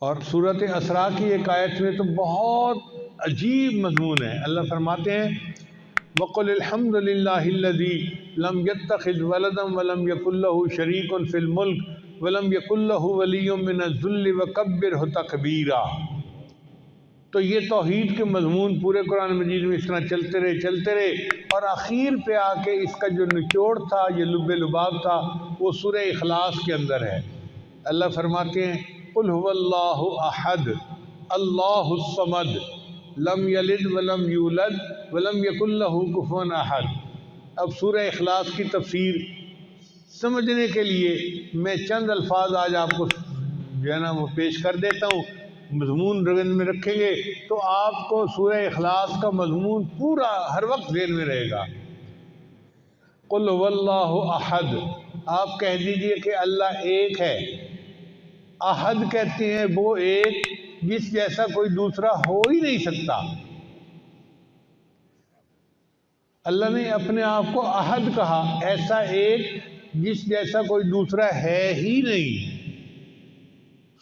اور सूरत اسراء की एक आयत में तो बहुत अजीब मजमून है। अल्लाह फरमाते हैं वक़ुल अल्हम्दुलिल्लाहिल्लज़ी लम यत्तखिज़ वलदन वलम यकुल लहू शरीकुन फिल मुल्क वलम यकुल लहू वलिय्युम मिनज़्ज़ुल्लि वकब्बिरहु तकबीरा। तो ये तौहीद के मजमून पूरे कुरान मजीद में इस तरह चलते रहे और आखिर पे आके इसका जो निचोड़ था, ये लुब्बे लुबाब था, वो सूरह इखलास के अंदर है। अल्लाह फरमाते हैं कुल हुवल्लाहु अहद अल्लाहुस समद लम यलिद वलम यूलद वलम यकुल लहू कुफुवन अहद। अब सूरह इखलास की तफसीर समझने के लिए मैं चंद अल्फाज आज आपको जो है ना वो पेश कर देता हूँ। मजमून रगन में रखेंगे तो आपको सूरह इखलास का मजमून पूरा हर वक्त ज़हन में रहेगा। कुल हुवल्लाहु अहद, आप कह दीजिए कि अल्लाह एक है। अहद कहते हैं वो एक जिस जैसा कोई दूसरा हो ही नहीं सकता। अल्लाह ने अपने आप को अहद कहा, ऐसा एक जिस जैसा कोई दूसरा है ही नहीं।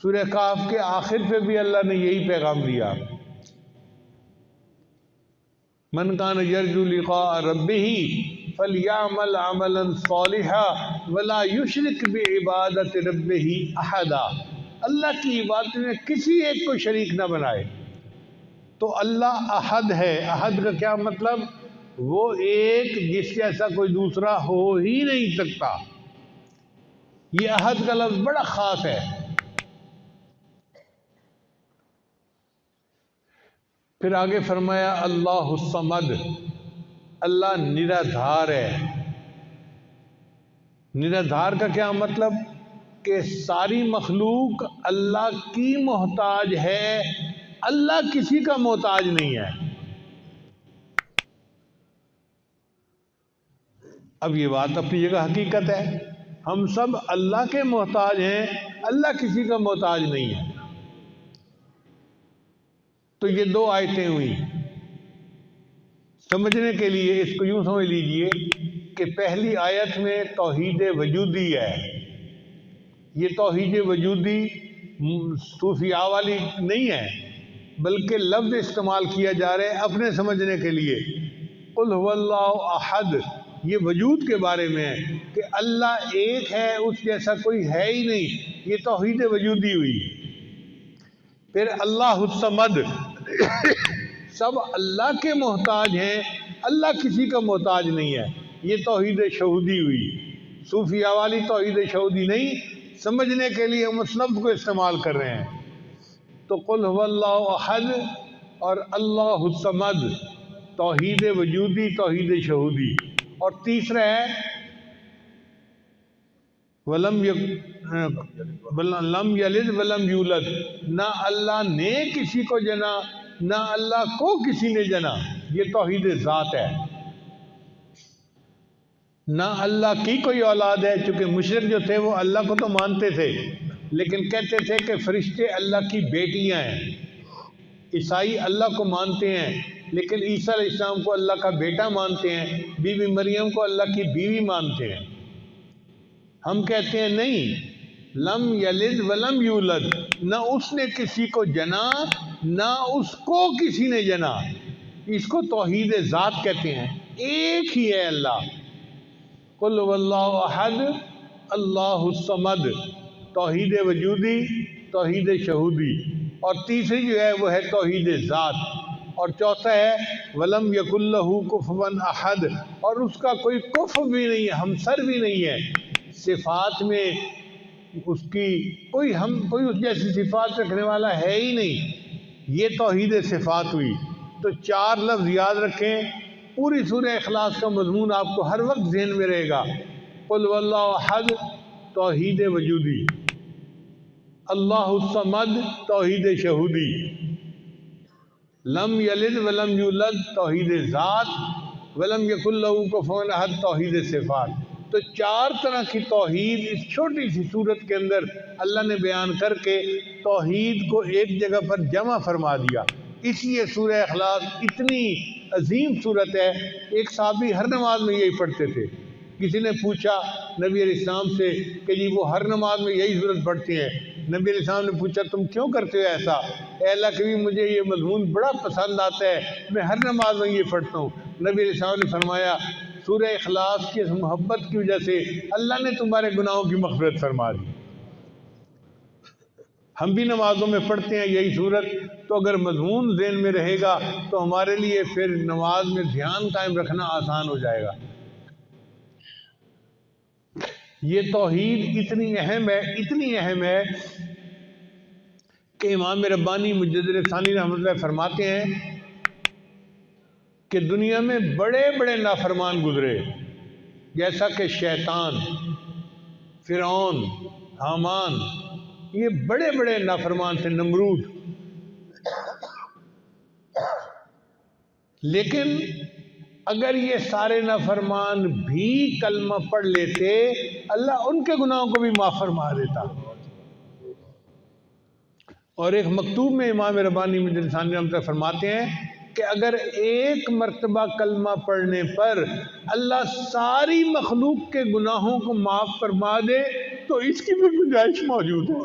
सूरह काफ के आखिर पे भी अल्लाह ने यही पैगाम दिया, मन कान यरजू लिक़ा रब्बिही फलयअमल अमलन सालिहा वला युशरिक बिइबादति रब्बिही अहदा। अल्लाह की इबादत में किसी एक को शरीक न बनाए। तो अल्लाह अहद है। अहद का क्या मतलब? वो एक जिस जैसा कोई दूसरा हो ही नहीं सकता। ये अहद का लफ्ज़ बड़ा ख़ास है। फिर आगे फरमाया अल्लाहुस समद, अल्लाह निराधार है। निराधार का क्या मतलब? कि सारी मखलूक अल्लाह की मोहताज है, अल्लाह किसी का मोहताज नहीं है। अब ये बात अपनी जगह हकीकत है, हम सब अल्लाह के मोहताज हैं, अल्लाह किसी का मोहताज नहीं है। तो ये दो आयतें हुई। समझने के लिए इसको यूं समझ लीजिए कि पहली आयत में तौहीद वजूदी है। ये तौहीद वजूदी सूफिया वाली नहीं है, बल्कि लफ्ज़ इस्तेमाल किया जा रहा है अपने समझने के लिए। कुल हुवल्लाहु अहद, ये वजूद के बारे में है कि अल्लाह एक है, उस जैसा कोई है ही नहीं। ये तौहीद वजूदी हुई। फिर अल्लाहुस समद, सब अल्लाह के मोहताज हैं, अल्लाह किसी का मोहताज नहीं है। ये तौहीद शहूदी हुई। सूफिया वाली तौहीद शहूदी नहीं, समझने के लिए हम उस लफ्ज़ को इस्तेमाल कर रहे हैं। तो कुल हुवल्लाहु अहद और अल्लाहुस समद, तौहीद वजूदी, तौहीद शहूदी। और तीसरा है लम यलिद वलम यूलद, ना अल्लाह ने किसी को जना, ना अल्लाह को किसी ने जना। ये तौहीद ज़ात है। ना अल्लाह की कोई औलाद है, चूँकि मुशरिक जो थे वो अल्लाह को तो मानते थे, लेकिन कहते थे कि फरिश्ते अल्लाह की बेटियां हैं। ईसाई अल्लाह को मानते हैं, लेकिन ईसा अलैहिस्सलाम को अल्लाह का बेटा मानते हैं। बीवी मरियम को अल्लाह की बीवी मानते हैं। हम कहते हैं नहीं, लम यलिद वलम यूलद, न उसने किसी को जना, ना उसको किसी ने जना। इसको तौहीद ज़ात कहते हैं। एक ही है अल्लाह। कुल हुवल्लाहु अहद अल्लाहुस समद, तौहीद वजूदी, तौहीद शहूदी। और तीसरी जो है वो है तौहीद ज़ात। और चौथा है वलम यकुल लहू कुफुवन अहद, और उसका कोई कुफ भी नहीं है, हमसर भी नहीं है। सिफ़ात में उसकी कोई उस जैसी सिफ़ात रखने वाला है ही नहीं। ये तौहीद सिफ़ात हुई। तो चार लफ्ज़ याद रखें, पूरी सूरह इखलास का मज़मून आपको हर वक्त ज़हन में रहेगा। कुल हुवल्लाहु अहद, तौहीद वजूदी, अल्लाहुस समद, तौहीद शहूदी, लम यलिद वलम यूलद, तौहीद ज़ात, वलम यकुल लहू कुफुवन अहद, तौहीद सिफ़ात। तो चार तरह की तौहीद इस छोटी सी सूरत के अंदर अल्लाह ने बयान करके तौहीद को एक जगह पर जमा फरमा दिया। इसलिए सूरह इखलास इतनी अजीम सूरत है। एक साहबी हर नमाज में यही पढ़ते थे। किसी ने पूछा नबी अलैहिस्सलाम से कि जी वो हर नमाज में यही सूरत पढ़ते हैं? نبی علیہ السلام نے پوچھا تم کیوں کرتے ہو ایسا؟ اے اللہ کے بھی مجھے یہ مضمون بڑا پسند آتا ہے، میں ہر نماز میں یہ پڑھتا ہوں۔ نبی علیہ السلام نے فرمایا سورہ اخلاص کی اس محبت کی وجہ سے اللہ نے تمہارے گناہوں کی مغفرت فرما دی۔ ہم بھی نمازوں میں پڑھتے ہیں یہی صورت، تو اگر مضمون ذہن میں رہے گا تو ہمارے لیے پھر نماز میں دھیان قائم رکھنا آسان ہو جائے گا۔ یہ توحید اتنی اہم ہے کہ امام ربانی مجدد ثانی رحمۃ اللہ فرماتے ہیں کہ دنیا میں بڑے بڑے نافرمان گزرے، جیسا کہ شیطان، فرعون، حامان، یہ بڑے بڑے نافرمان تھے، نمرود، لیکن اگر یہ سارے نافرمان بھی کلمہ پڑھ لیتے اللہ ان کے گناہوں کو بھی معاف فرما دیتا۔ اور ایک مکتوب میں امام ربانی مجدد ثانی رحمۃ اللہ فرماتے ہیں کہ اگر ایک مرتبہ کلمہ پڑھنے پر اللہ ساری مخلوق کے گناہوں کو معاف فرما دے تو اس کی بھی گنجائش موجود ہے۔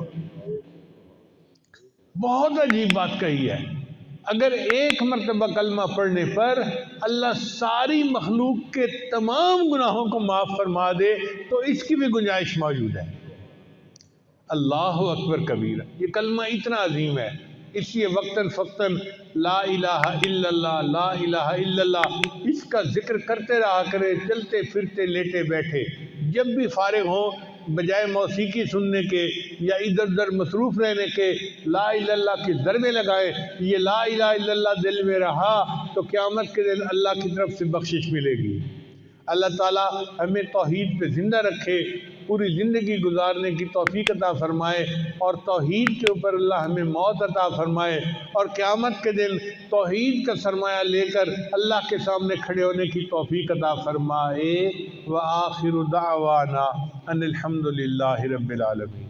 بہت عجیب بات کہی ہے، اگر ایک مرتبہ کلمہ پڑھنے پر اللہ ساری مخلوق کے تمام گناہوں کو معاف فرما دے تو اس کی بھی گنجائش موجود ہے۔ اللہ اکبر کبیرہ، یہ کلمہ اتنا عظیم ہے، اس لیے وقتاً فوقتاً لا الہ الا اللہ، لا الہ الا اللہ، اس کا ذکر کرتے رہا کرے، چلتے پھرتے لیٹے بیٹھے، جب بھی فارغ ہوں بجائے موسیقی سننے کے یا ادھر ادھر مصروف رہنے کے لا الہ الا اللہ کی ضربیں لگائے۔ یہ لا الہ الا اللہ دل میں رہا تو قیامت کے دن اللہ کی طرف سے بخشش ملے گی۔ اللہ تعالیٰ ہمیں توحید پہ زندہ رکھے، پوری زندگی گزارنے کی توفیق عطا فرمائے، اور توحید کے اوپر اللہ ہمیں موت عطا فرمائے، اور قیامت کے دن توحید کا سرمایہ لے کر اللہ کے سامنے کھڑے ہونے کی توفیق عطا فرمائے۔ وآخر دعوانا ان الحمد للہ رب العالمین۔